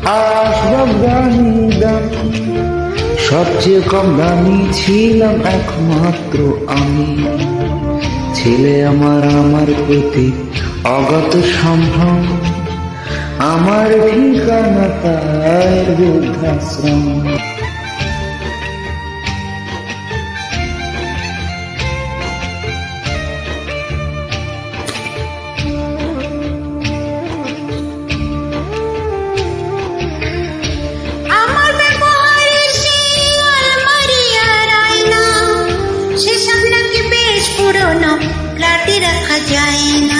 আসবাব দামি দামি, সবচেয়ে কম দামি ছিলাম একমাত্র আমি। ছেলে আমার প্রতি অগত সম্ভ্রম, আমার ঠিকানা তার বৃদ্ধাশ্রম। রাখা যায় না।